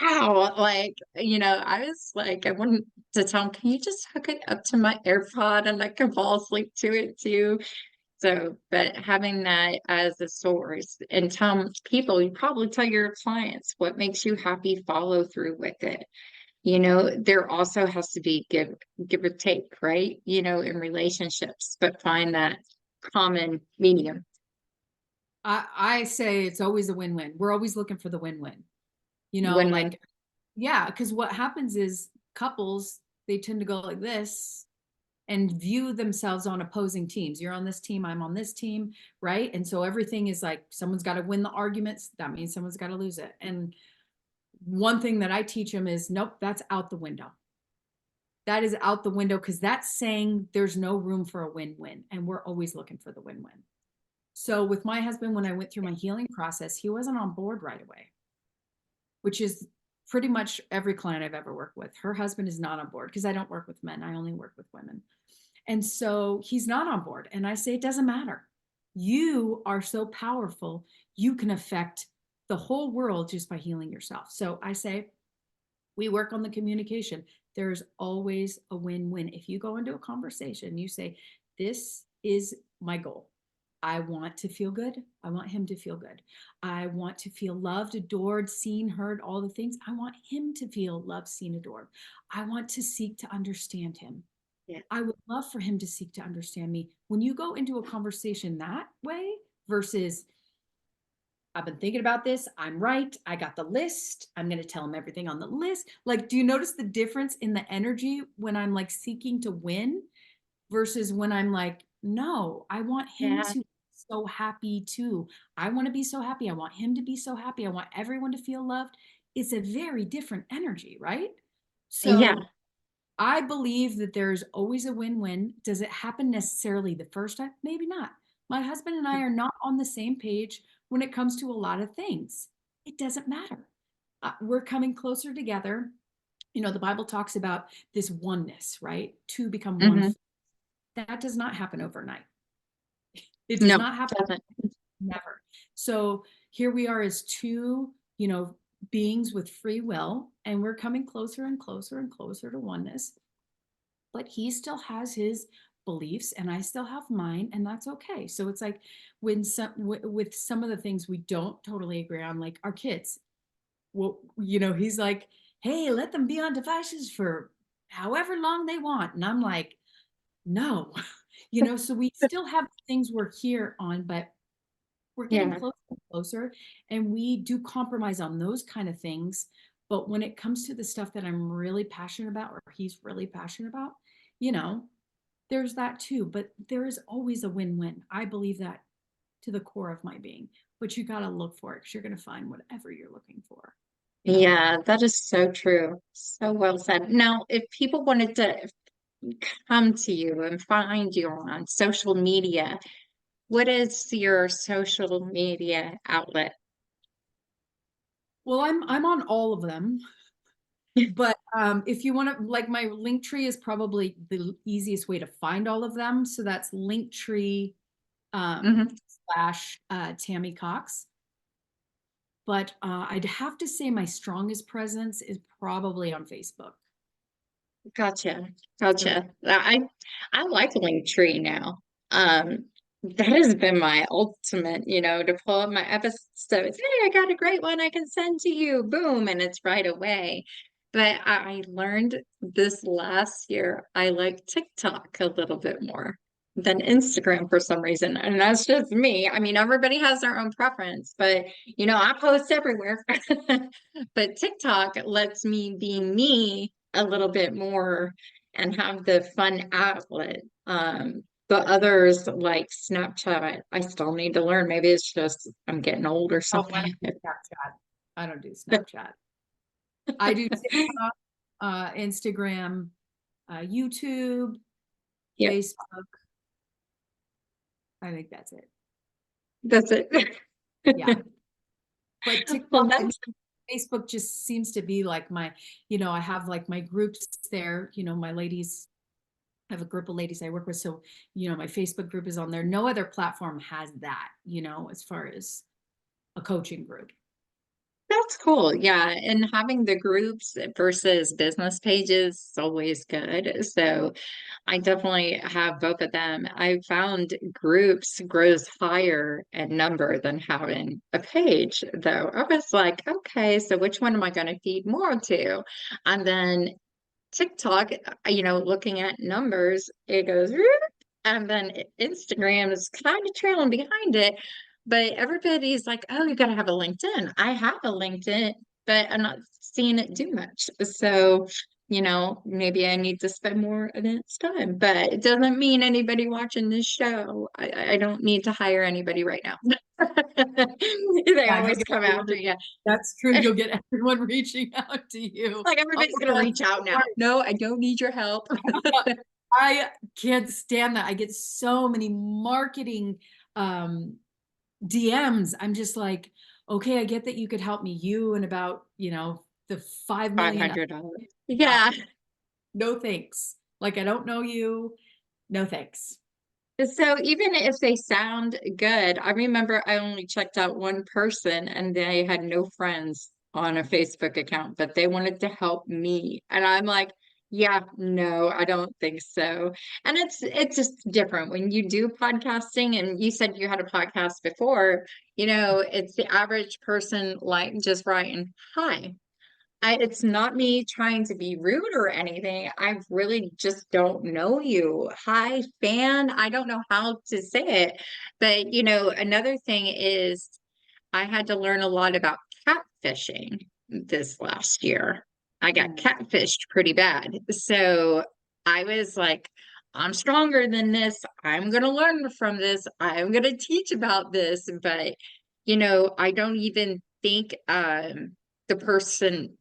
wow. Like, you know, I was like, I wanted to tell him, can you just hook it up to my AirPod and I can fall asleep to it too? So, but having that as a source and tell people, you probably tell your clients what makes you happy, follow through with it. You know, there also has to be give or take, right? You know, in relationships, but find that common medium. I say it's always a win-win. We're always looking for the win-win. Win-win. Like, yeah, because what happens is couples, they tend to go like this and view themselves on opposing teams. You're on this team, I'm on this team, right? And so everything is like someone's got to win the arguments. That means someone's got to lose it. And one thing that I teach them is nope, that's out the window. That is out the window because that's saying there's no room for a win-win. And we're always looking for the win-win. So with my husband, when I went through my healing process, he wasn't on board right away, which is pretty much every client I've ever worked with, her husband is not on board because I don't work with men. I only work with women. And so he's not on board. And I say, it doesn't matter. You are so powerful. You can affect the whole world just by healing yourself. So I say, we work on the communication. There's always a win-win. If you go into a conversation, you say, this is my goal. I want to feel good. I want him to feel good. I want to feel loved, adored, seen, heard, all the things. I want him to feel loved, seen, adored. I want to seek to understand him. Yeah. I would love for him to seek to understand me. When you go into a conversation that way versus, I've been thinking about this, I'm right, I got the list, I'm going to tell him everything on the list. Like, do you notice the difference in the energy when I'm like seeking to win versus when I'm like, no, I want him Yeah. to be so happy too. I want to be so happy. I want him to be so happy. I want everyone to feel loved. It's a very different energy, right? Yeah. So I believe that there's always a win-win. Does it happen necessarily the first time? Maybe not. My husband and I are not on the same page when it comes to a lot of things. It doesn't matter. We're coming closer together. You know, the Bible talks about this oneness, right? Two become one. Hmm. That does not happen overnight. It does No, not happen. doesn't. Never. So here we are as two, beings with free will, and we're coming closer and closer and closer to oneness. But he still has his beliefs and I still have mine, and that's okay. So it's like when with some of the things we don't totally agree on, like our kids. Well, he's like, hey, let them be on devices for however long they want. And I'm like, no, so we still have things we're here on, but we're getting Yeah. closer and closer, and we do compromise on those kind of things. But when it comes to the stuff that I'm really passionate about, or he's really passionate about, you know, there's that too. But there is always a win-win. I believe that to the core of my being. But you got to look for it because you're going to find whatever you're looking for, you know. Yeah, that is so true. So well said. Now, if people wanted to come to you and find you on social media, what is your social media outlet? Well, I'm on all of them. But if you want to, like, my link tree is probably the easiest way to find all of them. So that's Linktree Hmm. slash Tammy Cox. But I'd have to say my strongest presence is probably on Facebook. Gotcha. So Gotcha. I like Linktree now. That has been my ultimate, to pull up my episodes. Hey, I got a great one I can send to you. Boom, and it's right away. But I learned this last year I like TikTok a little bit more than Instagram for some reason. And that's just me. I mean, everybody has their own preference, but I post everywhere. But TikTok lets me be me a little bit more and have the fun outlet. But others like Snapchat, I still need to learn. Maybe it's just I'm getting old or oh, I something. don't do Snapchat. I don't do Snapchat. I do TikTok, Instagram, YouTube, Yep, Facebook. I think that's it. that's it. Yeah. But Well, TikTok and that's Facebook just seems to be like my, I have like my groups there, my ladies, I have a group of ladies I work with. So, my Facebook group is on there. No other platform has that, as far as a coaching group. That's cool. Yeah. And having the groups versus business pages is always good. So I definitely have both of them. I found groups grows higher in number than having a page, though. I was like, okay, so which one am I going to feed more to? And then TikTok, looking at numbers, it goes, "Whoop," and then Instagram is kind of trailing behind it. But everybody's like, oh, you got to have a LinkedIn. I have a LinkedIn, but I'm not seeing it do much. So, maybe I need to spend more of its time. But it doesn't mean anybody watching this show. I don't need to hire anybody right now. They Yeah, you'll always get come everyone. after you. That's true. You'll get everyone reaching out to you. Like Oh, everybody's gonna that's reach out now. right. No, I don't need your help. I can't stand that. I get so many marketing um, DMs. I'm just like, okay, I get that you could help me. You and about, the 5 million. $500. Uh, Yeah. no thanks. Like, I don't know you. No thanks. So even if they sound good, I remember I only checked out one person and they had no friends on a Facebook account, but they wanted to help me. And I'm like, yeah, no, I don't think so. And it's just different when you do podcasting, and you said you had a podcast before, it's the average person like just writing, hi. It's not me trying to be rude or anything. I really just don't know you. Hi, fan. I don't know how to say it. But, another thing is I had to learn a lot about catfishing this last year. I got Mm. catfished pretty bad. So I was like, I'm stronger than this. I'm going to learn from this. I'm going to teach about this. But, I don't even think the person,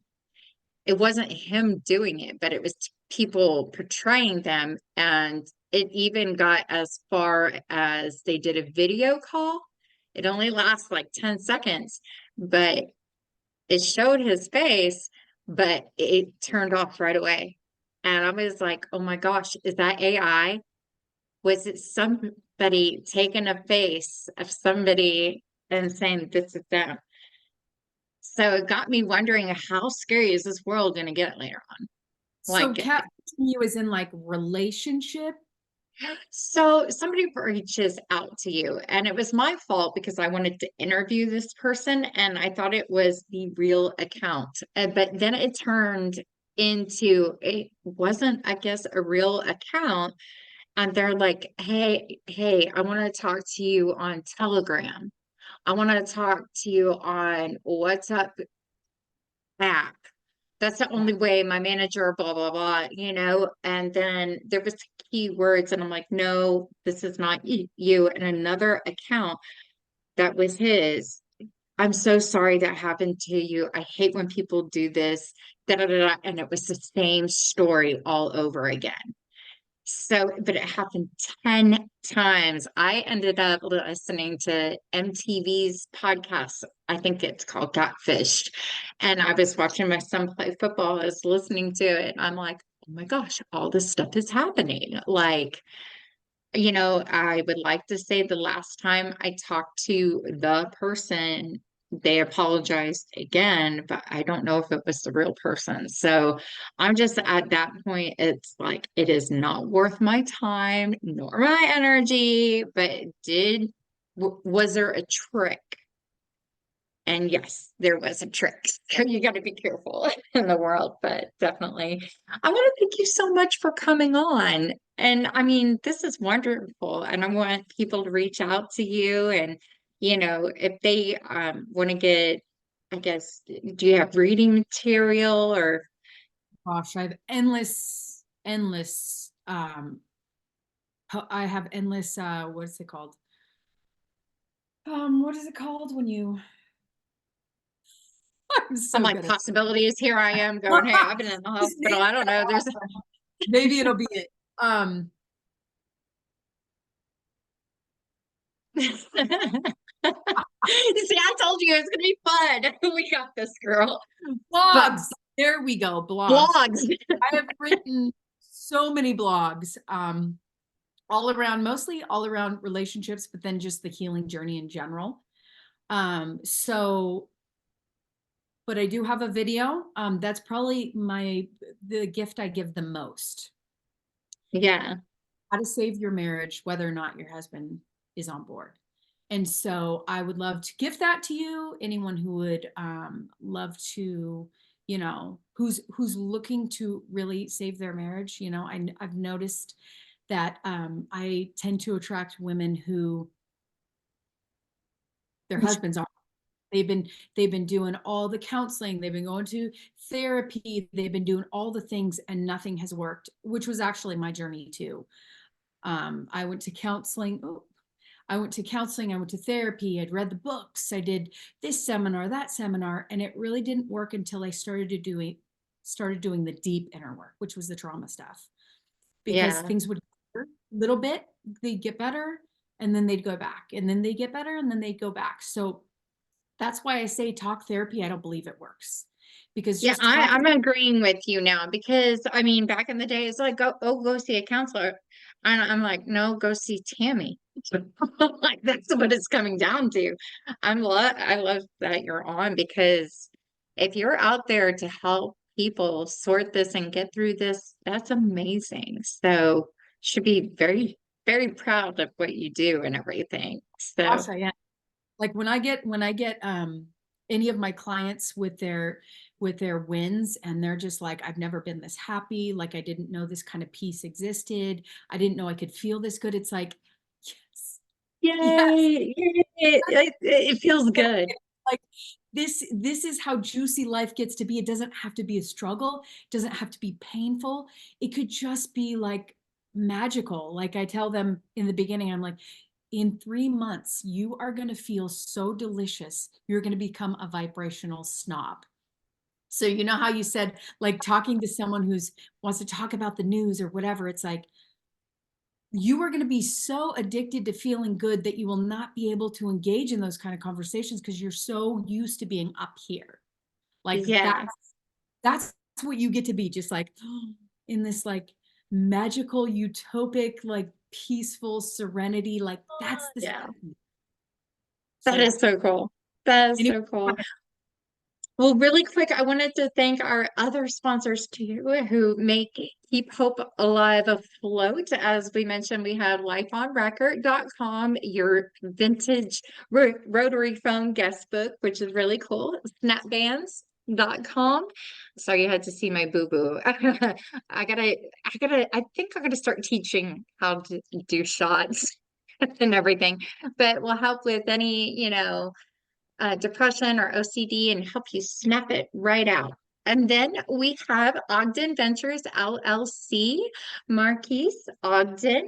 it wasn't him doing it, but it was people portraying them. And it even got as far as they did a video call. It only lasts like 10 seconds, but it showed his face, but it turned off right away. And I was like, oh my gosh, is that AI? Was it somebody taking a face of somebody and saying this is them? So it got me wondering, how scary is this world going to get later on? So Like, catfishing you is in like relationship. so somebody reaches out to you, and it was my fault because I wanted to interview this person and I thought it was the real account. But then it turned into, it wasn't, I guess, a real account. And they're like, hey, I want to talk to you on Telegram. I want to talk to you on WhatsApp back. That's the Yeah. only way my manager, blah, blah, blah. And then there was keywords, and I'm like, no, this is not you. And another account that was his. I'm so sorry that happened to you. I hate when people do this. Da, da, da, da. And it was the same story all over again. So, but it happened 10 times. I ended up listening to MTV's podcast. I think it's called Catfish. And I was watching my son play football. I was listening to it. And I'm like, oh my gosh, all this stuff is happening. Like, I would like to say the last time I talked to the person, they apologized again, but I don't know if it was the real person. So I'm just at that point, it's like, it is not worth my time nor my energy, but was there a trick? And yes, there was a trick. So you got to be careful in the world, but definitely. I want to thank you so much for coming on. And I mean, this is wonderful. And I want people to reach out to you. And, if they want to get, I guess, do you have reading material or? Gosh, I have endless, I have endless, what is it called? What is it called when you, I'm I'm so like, good at possibilities. Here I am going, hey, I've been in the Just hospital. name I don't know. There's it. Maybe it'll be it. See, I told you it was gonna be fun. We got this, girl. But Blogs. There we go. Blogs. blogs. I have written so many blogs, mostly all around relationships, but then just the healing journey in general. So, but I do have a video. That's probably the gift I give the most. Yeah. How to save your marriage, whether or not your husband is on board. And so I would love to gift that to you. Anyone who would love to, who's looking to really save their marriage. I've noticed that I tend to attract women who their husbands are. They've been doing all the counseling, they've been going to therapy, they've been doing all the things, and nothing has worked, which was actually my journey too. I went to counseling. I went to therapy, I'd read the books, I did this seminar, that seminar, and it really didn't work until I started doing the deep inner work, which was the trauma stuff. Because Yeah. things would a little bit, they'd get better, and then they'd go back, and then they get better, and then they'd go back. So that's why I say talk therapy. I don't believe it works. because Yeah, just talking. I'm agreeing with you now because I mean, back in the day, it's like go see a counselor, and I'm like, no, go see Tammy. Like that's what it's coming down to. I love that you're on because if you're out there to help people sort this and get through this, that's amazing. So should be very proud of what you do and everything. So Gosh, I am. Like when I get any of my clients with their wins, and they're just like, I've never been this happy, like I didn't know this kind of peace existed, I didn't know I could feel this good. It's like, yes, yes, yay, yay. It feels good. like this is how juicy life gets to be. It doesn't have to be a struggle, it doesn't have to be painful, it could just be like magical. Like I tell them in the beginning, I'm like, in 3 months you are going to feel so delicious, you're going to become a vibrational snob. So you know how you said, like, talking to someone who's wants to talk about the news or whatever, it's like you are going to be so addicted to feeling good that you will not be able to engage in those kind of conversations because you're so used to being up here. Like Yeah. that's what you get to be, just like in this like magical, utopic, like peaceful serenity. Like that's the Yeah. stuff. So That yeah. is so cool. That is Anyway, so cool. Well, really quick, I wanted to thank our other sponsors too, who make Keep Hope Alive afloat. As we mentioned, we have lifeonrecord.com, your vintage rotary phone guest book, which is really cool. Snapbands.com. Sorry, you had to see my boo-boo. I think I'm gonna start teaching how to do shots and everything, but will help with any, depression or OCD and help you snap it right out. And then we have Ogden Ventures LLC, Marquise Ogden.com.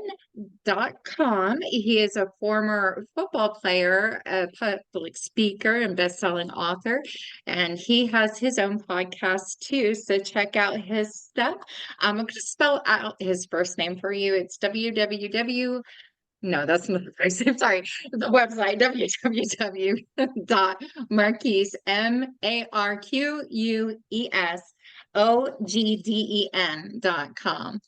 He is a former football player, a public speaker, and best-selling author. And he has his own podcast too. So check out his stuff. I'm going to spell out his first name for you. It's www. No, that's not the price. I'm sorry. The website, www.marquise, MarquesOgden.com.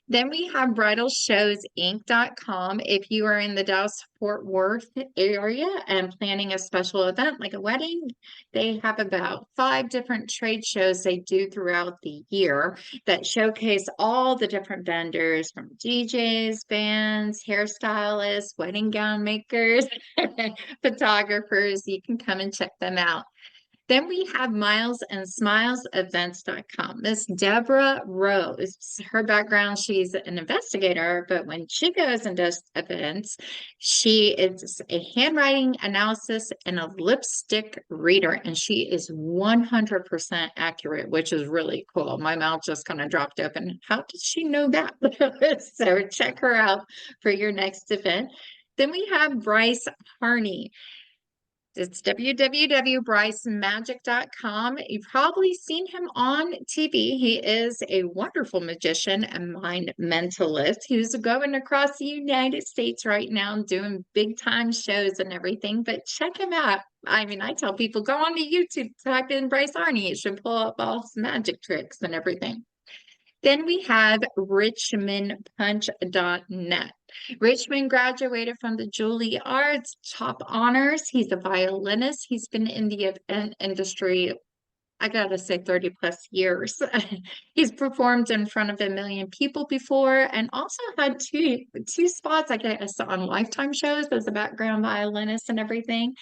Then we have bridalshowsinc.com. If you are in the Dallas Fort Worth area and planning a special event like a wedding, they have about 5 different trade shows they do throughout the year that showcase all the different vendors from DJs, bands, hairstylists, wedding gown makers, photographers. You can come and check them out. Then we have Miles and Smiles Events.com. Miss Deborah Rose, her background, she's an investigator, but when she goes and does events, she is a handwriting analysis and a lipstick reader, and she is 100% accurate, which is really cool. My mouth just kind of dropped open. How did she know that? So check her out for your next event. Then we have Bryce Harney. It's www.brycemagic.com. You've probably seen him on TV. He is a wonderful magician and mind mentalist who's going across the United States right now doing big time shows and everything. But check him out. I mean, I tell people go on to YouTube, type in Bryce Arnie. It should pull up all his magic tricks and everything. Then we have richmondpunch.net. Richmond graduated from the Juilliard top honors. He's a violinist. He's been in the event industry, I gotta say, 30 plus years. He's performed in front of 1 million people before and also had two spots, I guess, on Lifetime shows as a background violinist and everything.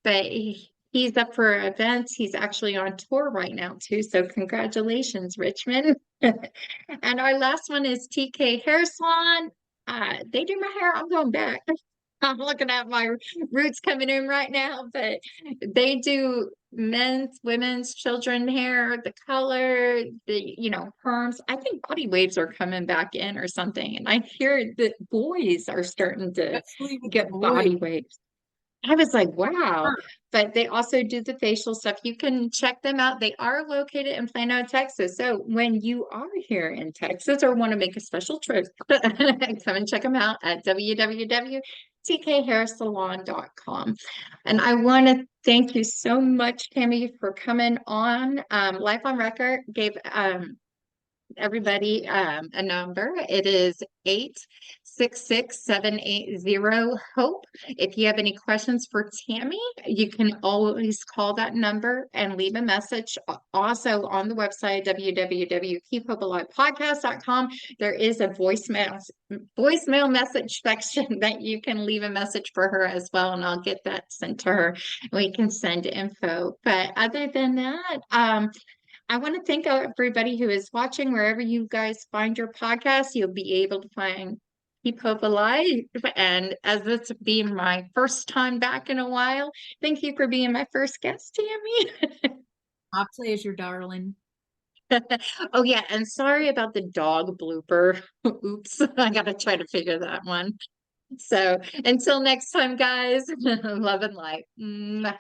But he's up for events. He's actually on tour right now too. So congratulations, Richmond. And our last one is TK Hair Salon. They do my hair. I'm going back. I'm looking at my roots coming in right now, but they do men's, women's, children hair, the color, perms. I think body waves are coming back in or something. And I hear that boys are starting to especially with the get boys. body waves. I was like, wow. But they also do the facial stuff. You can check them out. They are located in Plano, Texas. So when you are here in Texas or want to make a special trip, come and check them out at www tkhairsalon.com. And I want to thank you so much, Tammy, for coming on. Life on Record gave everybody a number. It is 866-780-HOPE. If you have any questions for Tammy, you can always call that number and leave a message. Also on the website, www.keephopealivepodcast.com, there is a voicemail message section that you can leave a message for her as well, and I'll get that sent to her. We can send info. But other than that, I want to thank everybody who is watching. Wherever you guys find your podcast, you'll be able to find Keep Hope Alive. And as this being my first time back in a while, thank you for being my first guest, Tammy. My pleasure, darling. Oh yeah, and sorry about the dog blooper. Oops, I gotta try to figure that one. So until next time, guys, love and light. Mwah.